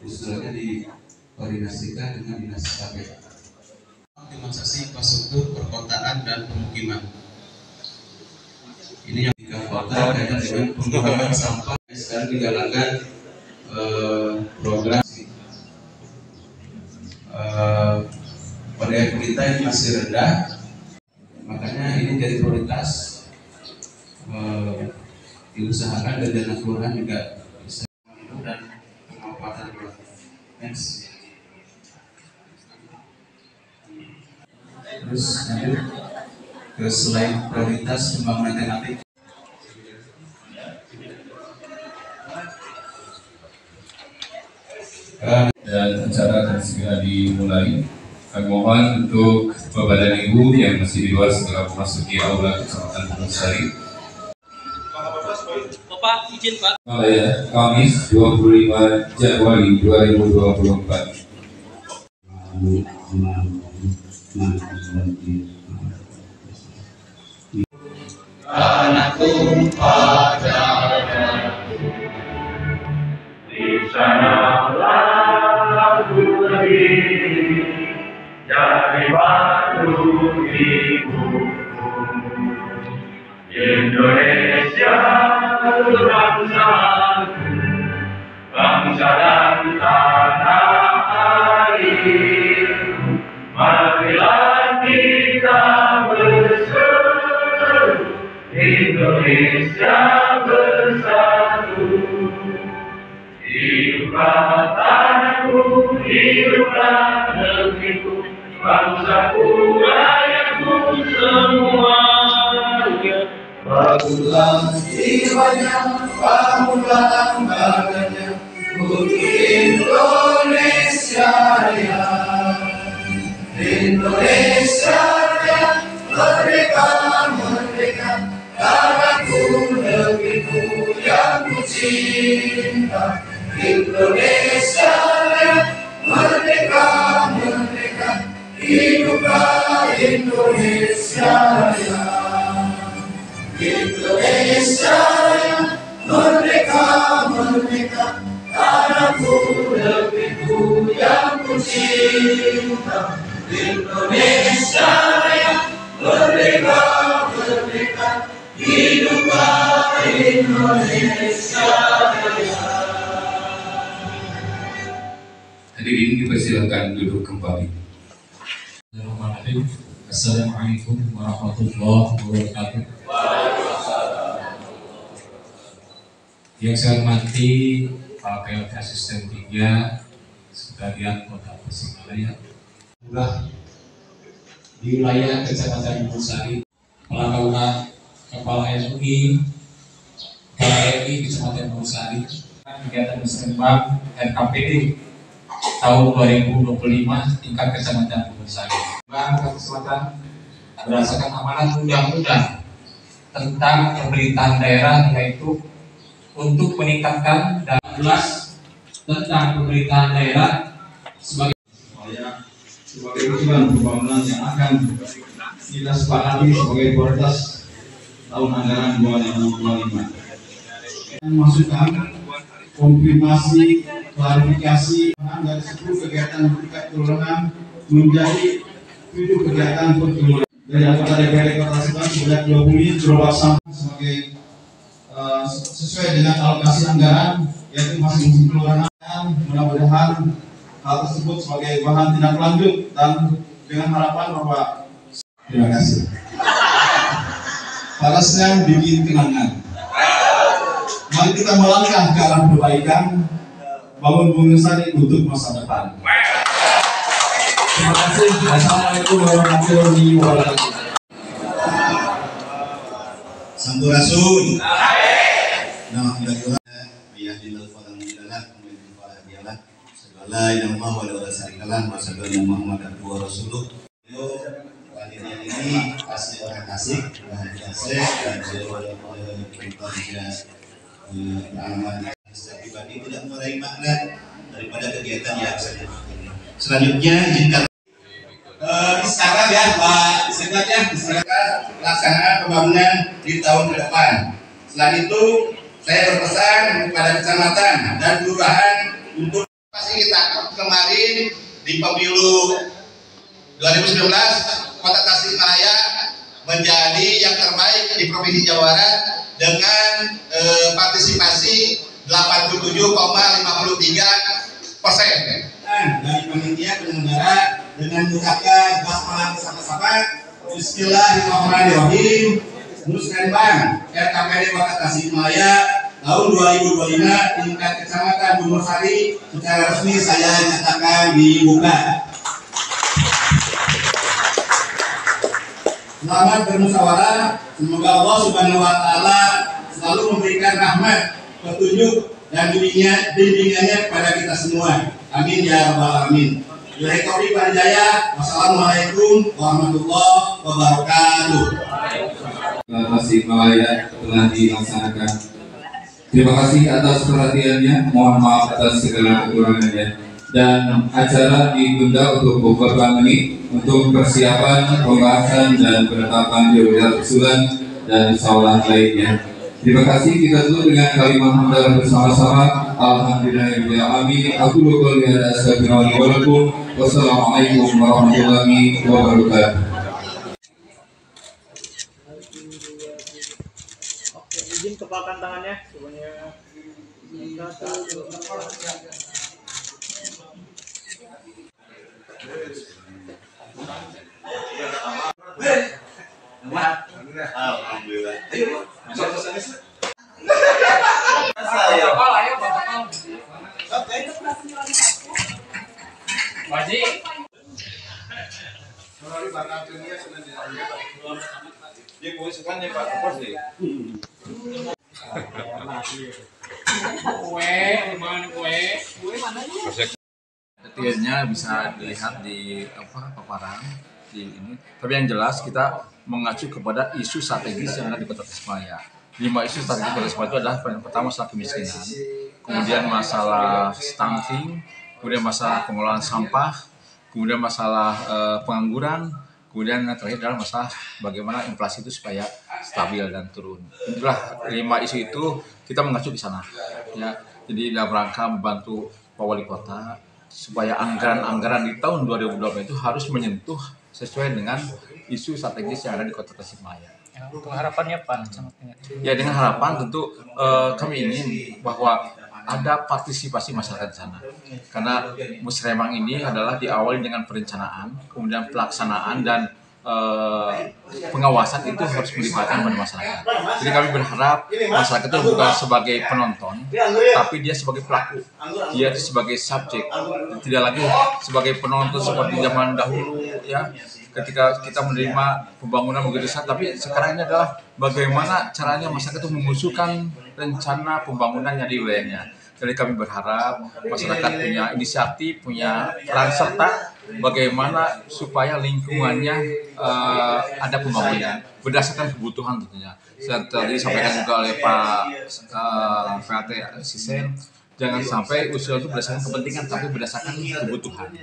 usulannya dikoordinasikan dengan dinas KP. Optimalisasi infrastruktur perkotaan dan pemukiman. Ini yang tiga kota kaitan dengan pembuangan sampah. Sekarang digalakkan program pada kita yang masih rendah, makanya ini jadi prioritas diusahakan dan dana kelurahan juga bisa dan pemanfaatan next. Terus lanjut ke selain prioritas pembangunan tematik. Dan acara akan segera dimulai. Kami mohon untuk Bapak dan Ibu yang masih di luar segera memasuki aula Kecamatan Gunungsari. Bapak izin Pak. Kamis 25 Januari 2024. Anak tumpah di sana lagu berdiri dari batu ibu Indonesia bangsaku, bangsa dan tanah airku, marilah kita berseru Indonesia bersatu. Hiduplah tanahku, hiduplah negeriku, bangsaku, rakyatku semuanya. Bangunlah jiwanya, bangunlah badannya, untuk Indonesia Raya. Indonesia Raya, merdeka, merdeka, tanahku, negeriku yang ku cinta. Indonesia Raya, merdeka, merdeka, hiduplah Indonesia Raya. Indonesia Raya, merdeka, merdeka, tanahku, negeriku yang ku cinta. Indonesia Raya, merdeka, merdeka, hiduplah Indonesia Raya. Hadirin dipersilakan duduk kembali. Assalamualaikum warahmatullahi wabarakatuh. Yang saya hormati Pak PLT Asisten 3 sekalian Kota Tasikmalaya, di wilayah Kecamatan Gunungsari, Pelakauan Kepala MUI, Kepala RI Kecamatan Gunungsari, kegiatan musrenbang RKPD tahun 2025 tingkat Kecamatan Gunungsari. Kesempatan berdasarkan amanat undang-undang tentang pemerintahan daerah, yaitu untuk meningkatkan dan jelas tentang pemerintahan daerah sebagai tujuan pembangunan yang akan kita sepakati sebagai prioritas tahun anggaran 2025. Masukan, konfirmasi, klarifikasi dari 10 kegiatan tingkat kelurahan menjadi 7 kegiatan per kelurahan. Dari anggota DPRD Kota Tasikmalaya sudah 20 gerobak sampah sebagai sesuai dengan alokasi anggaran, yaitu masing-masing kelurahan. Mudah-mudahan hal tersebut sebagai bahan tindak lanjut dan dengan harapan bahwa terima kasih. Parasnya bikin kenangan. Mari kita melangkah ke arah perbaikan, bangun Gunungsari untuk masa depan. Terima kasih. Assalamualaikum warahmatullahi wabarakatuh. Sampurasun. Nah, kita ayah di dalam didalah, kemudian pada dialah. Segala yang maha wala syarikalah, wa sallallahu Muhammad abduhu wa rasuluh. Wanita ini asli orang Tasik, bahagia Syekh dan oleh kita alamat pribadi tidak meraih makna daripada kegiatan yang saya. Selanjutnya izinkan sekarang ya Pak Sekretariat ya, misalkan pelaksanaan pembangunan di tahun ke depan. Selain itu saya berpesan kepada kecamatan dan kelurahan untuk di pemilu 2019 Kota Tasikmalaya menjadi yang terbaik di Provinsi Jawa Barat dengan partisipasi 87,53%. Dari panitia penyelenggara dengan mengucapkan basmalah bersama-sama Bismillahirrahmanirrahim. Musrenbang RKPD Kota Tasikmalaya tahun 2025 tingkat kecamatan Bungur Sari secara resmi saya nyatakan dibuka. Selamat bermusyawarah. Semoga Allah Subhanahu wa Ta'ala selalu memberikan rahmat, petunjuk, dan bimbingannya kepada kita semua. Amin ya rabbal alamin. Billahi taufiq wal hidayah. Wassalamualaikum warahmatullahi wabarakatuh. Tasikmalaya telah dilaksanakan. Terima kasih atas perhatiannya. Mohon maaf atas segala kekurangannya. Dan acara ditunda untuk beberapa menit untuk persiapan pembahasan dan penetapan prioritas usulan dan musyawarah lainnya. Terima kasih. Kita tutup dengan kalimat hamdalah bersama-sama. Alhamdulillahirabbil alamin. Aku qouli hadza astaghfirullah wa lakum. Wassalamualaikum warahmatullahi wabarakatuh. Oke, izin kepalkan tangannya semuanya. Alhamdulillah. Detailnya bisa dilihat di paparan di ini. Tapi yang jelas kita mengacu kepada isu strategis yang ada di Kota Tasikmalaya. 5 isu strategis Kota Tasikmalaya itu adalah yang pertama masalah kemiskinan, kemudian masalah stunting, kemudian masalah pengelolaan sampah, kemudian masalah pengangguran, kemudian yang terakhir adalah masalah bagaimana inflasi itu supaya stabil dan turun. Itulah 5 isu itu kita mengacu di sana. Ya, jadi dalam rangka membantu Pak Wali Kota supaya anggaran-anggaran di tahun 2020 itu harus menyentuh sesuai dengan isu strategis yang ada di Kota Tasikmalaya. Ya, untuk harapannya Pak, ya dengan harapan tentu kami ingin bahwa ada partisipasi masyarakat di sana. Karena Musrembang ini adalah diawali dengan perencanaan, kemudian pelaksanaan dan pengawasan itu harus melibatkan pada masyarakat. Jadi kami berharap masyarakat itu bukan sebagai penonton, tapi dia sebagai pelaku, dia itu sebagai subjek, tidak lagi sebagai penonton seperti zaman dahulu ya. Ketika kita menerima pembangunan begitu besar, tapi sekarang ini adalah bagaimana caranya masyarakat itu mengusulkan rencana pembangunannya di wilayahnya. Jadi kami berharap masyarakat punya inisiatif, punya peran serta bagaimana supaya lingkungannya ada pembangunan berdasarkan kebutuhan tentunya. Tadi disampaikan juga oleh Pak PAT Sisen, jangan sampai usulan itu berdasarkan kepentingan, tapi berdasarkan kebutuhan.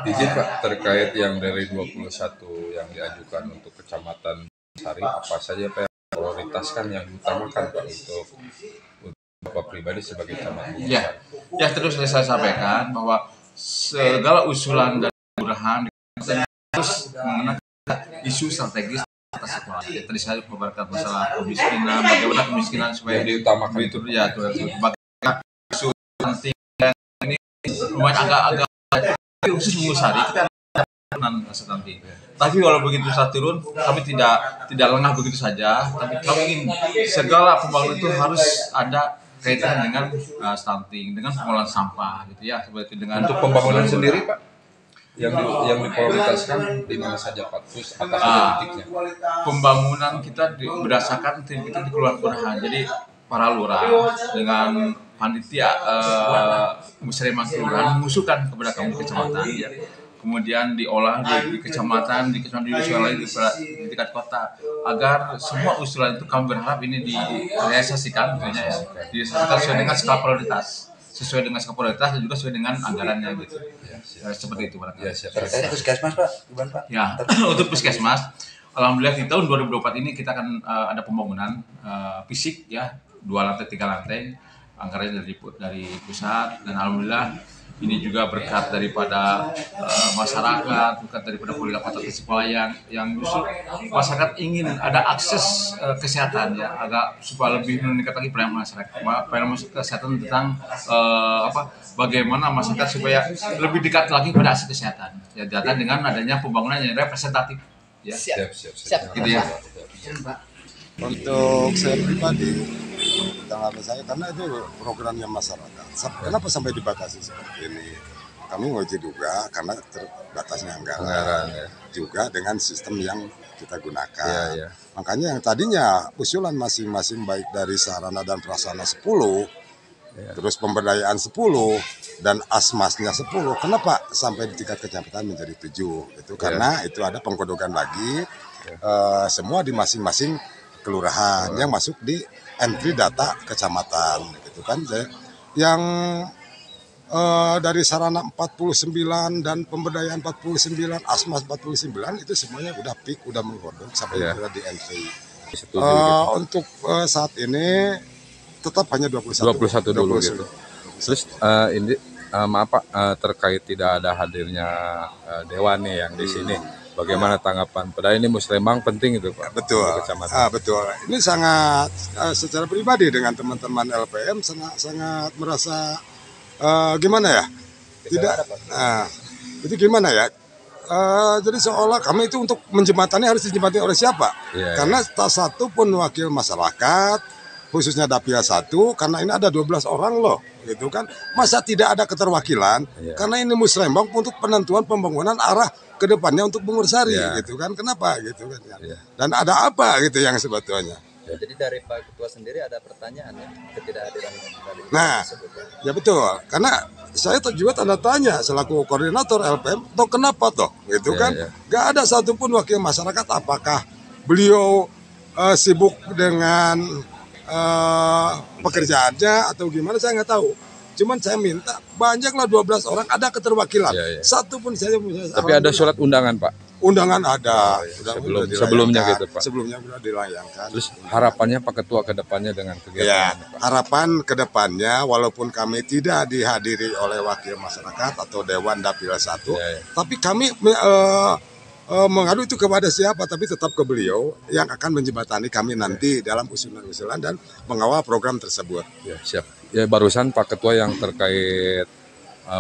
Izin Pak, terkait yang dari 21 yang diajukan untuk Kecamatan Sari, apa saja Pak yang prioritaskan yang diutamakan Pak untuk Bapak pribadi sebagai camat? Ya terus saya sampaikan bahwa segala usulan dan kelurahan harus mengenai isu strategis atas sekolah. Tadi saya memperhatikan masalah kemiskinan, bagaimana kemiskinan supaya diutamakan itu ya, bagaimana isu penting ini lumayan agak khusus mengusari kita nanti. Tapi kalau begitu saat turun, kami tidak lengah begitu saja. Tapi kami ingin segala pembangunan itu harus ada kaitan dengan stunting, dengan pengelolaan sampah, gitu ya, seperti dengan untuk pembangunan sendiri Pak, yang diprioritaskan di mana saja Pak, terus apa saja titiknya? Pembangunan kita berdasarkan tim kita di kelurahan. Jadi para lurah dengan panitia musyawarah kelurahan mengusulkan kepada kami kecamatan, ya. Kemudian diolah di kecamatan, di usulan lain di tingkat kota, agar semua usulan itu kami berharap ini direalisasikan tentunya ya, sesuai dengan skala prioritas, dan juga sesuai dengan anggarannya gitu. Seperti itu barangkali. Terkait puskesmas Pak, gimana Pak? Ya, untuk puskesmas, alhamdulillah di tahun 2024 ini kita akan ada pembangunan fisik ya, 2 lantai 3 lantai, anggarannya dari pusat, dan alhamdulillah Ini juga berkat daripada masyarakat, berkat daripada Polda Kota Tasikmalaya yang justru masyarakat ingin ada akses kesehatan ya, agak supaya lebih meningkat lagi pelayanan kesehatan tentang bagaimana masyarakat supaya lebih dekat lagi pada akses kesehatan. Ya, datang dengan adanya pembangunan yang representatif. Ya. Siap. Gitu ya. Untuk saya pribadi, tanggapan saya karena itu programnya masyarakat. Kenapa sampai dibatasi seperti ini? Kami menguji juga karena terbatasnya anggaran ya. Juga dengan sistem yang kita gunakan. Ya. Makanya yang tadinya usulan masing-masing baik dari sarana dan prasarana 10, terus pemberdayaan 10 dan asmasnya 10. Kenapa sampai di tingkat kecamatan menjadi 7? Itu karena itu ada pengkodokan lagi semua di masing-masing kelurahan yang masuk di entry data kecamatan gitu kan. Yang dari sarana 49 dan pemberdayaan 49, asmas 49 itu semuanya udah peak, udah menggodok sampai di entry. Untuk saat ini tetap hanya 21 dulu gitu. Terus ini maaf Pak, terkait tidak ada hadirnya Dewan nih yang di sini. Bagaimana tanggapan? Padahal ini musrembang penting itu Pak. Betul. Betul. Ini sangat secara pribadi dengan teman-teman LPM sangat merasa gimana ya? Tidak. Itu gimana ya? Jadi seolah kami itu untuk menjembatani harus dijembatani oleh siapa? Karena tak satu pun wakil masyarakat, khususnya Dapil 1, karena ini ada 12 orang loh, gitu kan. Masa tidak ada keterwakilan? Karena ini musrembang untuk penentuan pembangunan arah ke depannya untuk Bungursari, gitu kan. Kenapa gitu kan? Dan ada apa gitu yang sebetulnya? Jadi dari Pak Ketua sendiri ada pertanyaan ya, ketidakhadiran dari ya betul, karena saya juga tanda tanya selaku koordinator LPM, toh kenapa toh, gitu kan? Gak ada satupun wakil masyarakat, apakah beliau sibuk dengan pekerjaannya atau gimana saya nggak tahu. Cuman saya minta banyaklah 12 orang ada keterwakilan. Satu pun saya punya. Tapi ada surat undangan Pak. Undangan ada. Sebelumnya gitu Pak. Sebelumnya sudah dilayangkan. Terus harapannya Pak Ketua ke depannya dengan kegiatan Pak? Harapan ke depannya walaupun kami tidak dihadiri oleh wakil masyarakat atau Dewan Dapil 1, tapi kami mengadu itu kepada siapa, tapi tetap ke beliau yang akan menjembatani kami nanti dalam usulan-usulan dan mengawal program tersebut. Siap. Ya barusan Pak Ketua yang terkait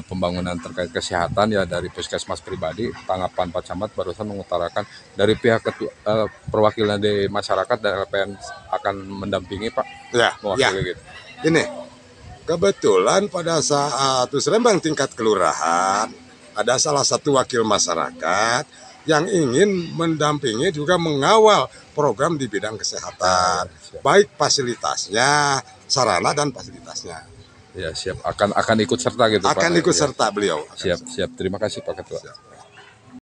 pembangunan terkait kesehatan ya dari puskesmas pribadi, tanggapan Pak Camat barusan mengutarakan dari pihak ketua, perwakilan dari masyarakat dan LPM akan mendampingi Pak. Mewakili gitu. Ini kebetulan pada saat Musrembang tingkat kelurahan ada salah satu wakil masyarakat yang ingin mendampingi juga mengawal program di bidang kesehatan, baik fasilitasnya, sarana dan fasilitasnya. Ya siap, akan ikut serta gitu Pak. Akan ikut serta beliau. Siap. Terima kasih Pak Ketua.